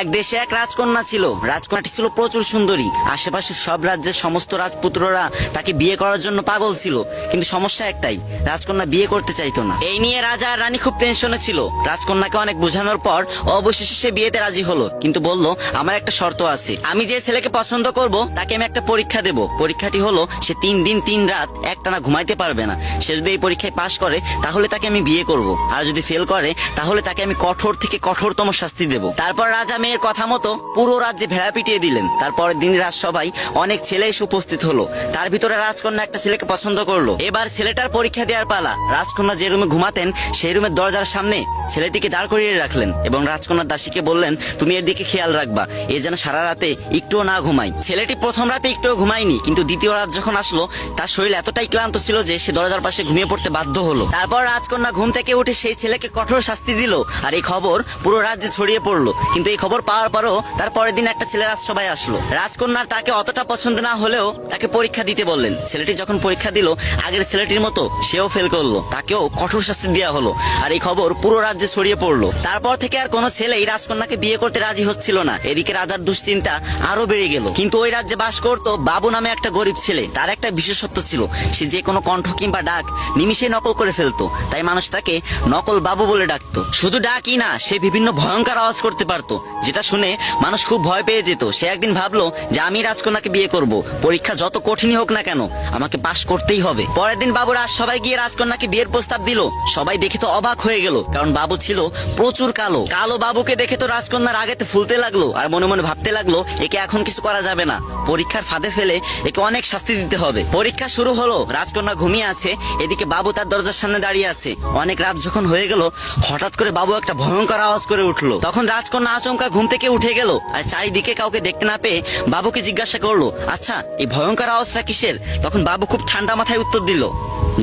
এক দেশে এক রাজকন্যা ছিল। রাজকন্যাটি ছিল প্রচুর সুন্দরী। আশেপাশের সব রাজ্যের সমস্ত রাজপুত্ররা তাকে বিয়ে করার জন্য পাগল ছিল, কিন্তু সমস্যা একটাই, রাজকন্যা বিয়ে করতে চাইতো না। এই নিয়ে রাজা আর রানী খুব টেনশনে ছিল। রাজকন্যাকে অনেক বোঝানোর পর অবশেষে সে বিয়েতে রাজি হলো, কিন্তু বলল আমার একটা শর্ত আছে। আমি যে ছেলেকে পছন্দ করব তাকে আমি একটা পরীক্ষা দেব। পরীক্ষাটি হলো সে 3 দিন 3 রাত একটানা ঘুমাইতে পারবে না। সে যদি এই পরীক্ষায় পাশ করে তাহলে তাকে আমি বিয়ে করব, আর যদি ফেল করে তাহলে তাকে আমি কঠোর থেকে কঠোরতম শাস্তি দেব। তারপর রাজা মেয়ের কথা মতো পুরো রাজ্যে ভেড়া পিটিয়ে দিলেন। তারপরের দিন রাজসভায় অনেক ছেলে এসে উপস্থিত হলো। তার ভিতরে রাজকন্যা একটা ছেলেকে পছন্দ করলো। এবার ছেলেটার পরীক্ষা দেওয়ার পালা। রাজকন্যা যে রুমে ঘুমাতেন সেই রুমের দরজার সামনে ছেলেটিকে দাঁড় করিয়ে রাখলেন এবং রাজকন্যার দাসীকে বললেন তুমি এর দিকে খেয়াল রাখবা, এ যেন সারা রাতে একটুও না ঘুমায়। ছেলেটি প্রথম রাতে একটুও ঘুমায়নি, কিন্তু দ্বিতীয় রাত যখন আসলো তার শরীর এতটাই ক্লান্ত ছিল যে সে দরজার পাশে ঘুমিয়ে পড়তে বাধ্য হলো। তারপর রাজকন্যা ঘুম থেকে উঠে সেই ছেলেকে কঠোর শাস্তি দিল, আর এই খবর পুরো রাজ্যে ছড়িয়ে পড়লো। কিন্তু এই খবর পাওয়ার পরও তার পরের দিন একটা ছেলে রাজসভায় আসলো। রাজকন্যার তাকে অতটা পছন্দ না হলেও তাকে পরীক্ষা দিতে বললেন। ছেলেটি যখন পরীক্ষা দিল আগের ছেলেটির মতো সেও ফেল করলো, তাকেও কঠোর শাস্তি দেওয়া হলো, আর এই খবর পুরো রাজ্যে ছড়িয়ে পড়লো। তারপর থেকে আর কোনো ছেলেই রাজকন্যাকে বিয়ে করতে রাজি হচ্ছিল না। এদিকে রাজার দুশ্চিন্তা আরো বেড়ে গেল। কিন্তু ওই রাজ্যে বাস করতো বাবু নামে একটা গরিব ছেলে। তার একটা বিশেষত্ব ছিল, সে যে কোনো কণ্ঠ কিংবা ডাক নিমিষে নকল করে ফেলতো, তাই মানুষ তাকে নকল বাবু বলে ডাকতো। শুধু ডাকই না, সে বিভিন্ন ভয়ঙ্কর আওয়াজ করতে পারতো, যেটা শুনে মানুষ খুব ভয় পেয়ে যেত। সে একদিন ভাবলো যে আমি রাজকন্যাকে বিয়ে করব, পরীক্ষা যত কঠিনই হোক না কেন আমাকে পাশ করতেই হবে। পরের দিন বাবু সবাই গিয়ে রাজকন্যাকে বিয়ের প্রস্তাব দিল। সবাই দেখে তো অবাক হয়ে গেল, কারণ বাবু ছিল প্রচুর কালো। কালো বাবুকে দেখে তো রাজকন্যার আগেতে ফুলতে লাগলো, আর মনে মনে ভাবতে লাগলো একে এখন কিছু করা যাবে না, পরীক্ষার ফাঁদে ফেলে একে অনেক শাস্তি দিতে হবে। পরীক্ষা শুরু হলো, রাজকন্যা ঘুমিয়ে আছে, এদিকে বাবু তার দরজার সামনে দাঁড়িয়ে আছে। অনেক রাত যখন হয়ে গেল হঠাৎ করে বাবু একটা ভয়ঙ্কর আওয়াজ করে উঠলো। তখন রাজকন্যা আচমকা ঘুম থেকে উঠে গেল, আর চারিদিকে কাউকে দেখতে না পেয়ে বাবুকে জিজ্ঞাসা করলো আচ্ছা এই ভয়ঙ্কর আওয়াজটা কিসের? তখন বাবু খুব ঠান্ডা মাথায় উত্তর দিল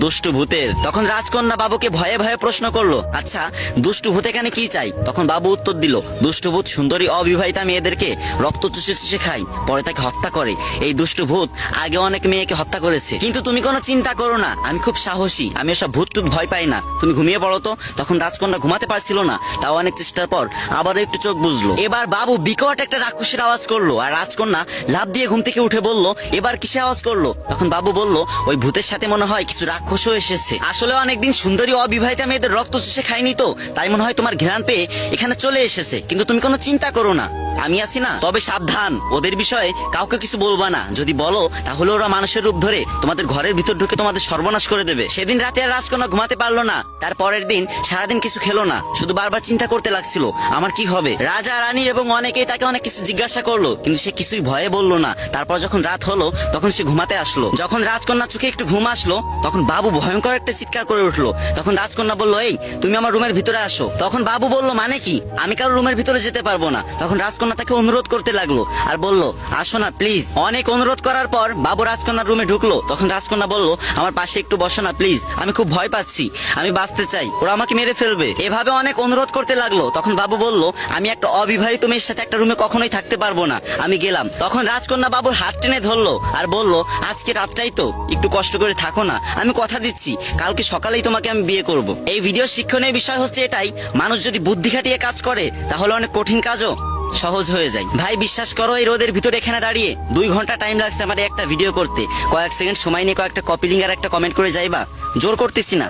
দুষ্টু ভূতের। তখন রাজকন্যা বাবুকে ভয়ে ভয়ে প্রশ্ন করলো আচ্ছা দুষ্টু ভূত এখানে কি চাই? তখন বাবু উত্তর দিল দুষ্টু ভূত সুন্দরী অবিবাহিতা মেয়েদেরকে রক্ত চুষে চুষে খায়, পরে তাকে হত্যা করে। এই দুষ্টু ভূত আগে অনেক মেয়েকে হত্যা করেছে, কিন্তু তুমি কোনো চিন্তা করো না, আমি খুব সাহসী, আমি এসব ভূত টুত ভয় পাই না, তুমি ঘুমিয়ে পড়ো তো। তখন রাজকন্যা ঘুমাতে পারছিল না, তাও অনেক চেষ্টার পর আবার একটু চোখ বুঝলো। এবার বাবু বিকট একটা রাক্ষসের আওয়াজ করলো, আর রাজকন্যা লাফ দিয়ে ঘুম থেকে উঠে বলল এবার কিসে আওয়াজ করলো? তখন বাবু বলল ওই ভূতের সাথে মনে হয় কিছু রাক্ষসও এসেছে। আসলে অনেকদিন সুন্দরী অবিবাহিতা মেয়েদের রক্ত চুষে খায়নি তো, তাই মনে হয় তোমার ঘ্রাণ পেয়ে এখানে চলে এসেছে, কিন্তু তুমি কোনো চিন্তা করো না, আমি আছি না। তবে সাবধান, ওদের বিষয়ে কাউকে কিছু বলবা না, যদি বলো তাহলে ওরা মানুষের রূপ ধরে তোমাদের ঘরের ভিতর ঢুকে তোমাদের সর্বনাশ করে দেবে। সেদিন রাতে আর রাজকন্যা ঘুমাতে পারলো না। তার পরের দিন সারাদিন কিছু খেলো না, শুধু বারবার চিন্তা করতে লাগছিল আমার কি হবে। রাজা রানী এবং অনেকেই তাকে অনেক কিছু জিজ্ঞাসা করলো, কিন্তু সে কিছুই ভয়ে বললো না। তারপর যখন রাত হলো তখন সে ঘুমাতে আসলো। যখন রাজকন্যা চোখে একটু ঘুম আসলো তখন বাবু ভয়ঙ্কর একটা চিৎকার করে উঠলো। তখন রাজকন্যা বললো এই তুমি আমার রুমের ভিতরে আসো। তখন বাবু বলল মানে কি, আমি কারো রুমের ভিতরে যেতে পারবো না। তখন রাজকন্যা তাকে অনুরোধ করতে লাগলো আর বলল আসো না প্লিজ। অনেক অনুরোধ করার পর বাবু রাজকন্যার রুমে ঢুকলো। তখন রাজকন্যা বলল আমার পাশে একটু বসো না প্লিজ, আমি খুব ভয় পাচ্ছি, আমি বাঁচতে চাই, ওরা আমাকে মেরে ফেলবে। এভাবে অনেক অনুরোধ করতে লাগলো। তখন বাবু বলল আমি একটা অবিবাহিত মেয়ের সাথে একটা রুমে কখনোই থাকতে পারবো না, আমি গেলাম। তখন রাজকন্যা বাবুর হাত টেনে ধরলো আর বলল আজকে রাতটাই তো একটু কষ্ট করে থাকো না, আমি কথা দিচ্ছি কালকে সকালেই তোমাকে আমি বিয়ে করব। এই ভিডিও শিক্ষণীয় বিষয় হচ্ছে এটাই, মানুষ যদি বুদ্ধি খাটিয়ে কাজ করে তাহলে অনেক কঠিন কাজও সহজ হয়ে যায়। ভাই বিশ্বাস করো এই রোদের ভিতরে এখানে দাঁড়িয়ে 2 ঘন্টা টাইম লাগছে আমার একটা ভিডিও করতে। কয়েক সেকেন্ড সময় নিয়ে কয়েকটা কপি লিঙ্ক আর একটা কমেন্ট করে যাইবা, জোর করতেছি না।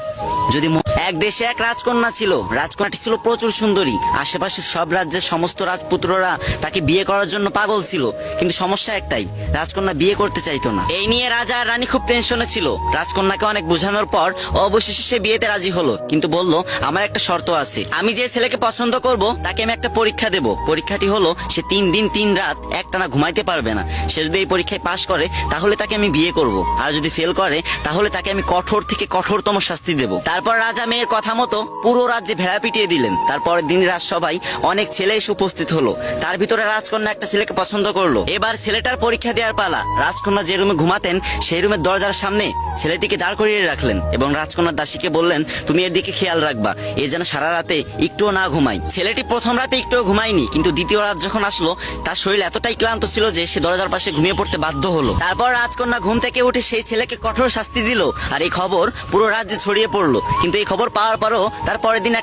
যদি এক দেশে এক রাজকন্যা ছিল। রাজকন্যাটি ছিল প্রচুর সুন্দরী। আশেপাশের সব রাজ্যের সমস্ত রাজপুত্ররা তাকে বিয়ে করার জন্য পাগল ছিল, কিন্তু সমস্যা একটাই, রাজকন্যা বিয়ে করতে চাইতো না। এই নিয়ে রাজা আর রানী খুব টেনশনে ছিল। রাজকন্যাকে অনেক বোঝানোর পর অবশেষে সে বিয়েতে রাজি হলো, কিন্তু বলল আমার একটা শর্ত আছে। আমি যে ছেলেকে পছন্দ করব তাকে আমি একটা পরীক্ষা দেব। পরীক্ষাটি হলো সে 3 দিন 3 রাত একটানা ঘুমাইতে পারবে না। সে যদি এই পরীক্ষায় পাশ করে তাহলে তাকে আমি বিয়ে করব, আর যদি ফেল করে তাহলে তাকে আমি কঠোর থেকে কঠোরতম শাস্তি দেব। তারপর রাজা মেয়ের কথা মতো পুরো রাজ্যে ভেড়া পিটিয়ে দিলেন। তারপরের দিন রাজসভায় অনেক ছেলে এসে উপস্থিত হলো। তার ভিতরে রাজকন্যা একটা ছেলেকে পছন্দ করলো। এবার ছেলেটার পরীক্ষা দেওয়ার পালা। রাজকন্যা যে রুমে ঘুমাতেন সেই রুমের দরজার সামনে ছেলেটিকে দাঁড় করিয়ে রাখলেন এবং রাজকন্যার দাসীকে বললেন তুমি এর দিকে খেয়াল রাখবা, এ যেন সারা রাতে একটুও না ঘুমায়। ছেলেটি প্রথম রাতে একটুও ঘুমায়নি, কিন্তু দ্বিতীয় রাত যখন আসলো তার শরীর এতটাই ক্লান্ত ছিল যে সে দরজার পাশে ঘুমিয়ে পড়তে বাধ্য হলো। তারপর রাজকন্যা ঘুম থেকে উঠে সেই ছেলেকে কঠোর শাস্তি দিল, আর এই খবর পুরো রাজ্যে ছড়িয়ে পড়লো। কিন্তু এই খবর পাওয়ার পরও তার পরের দিন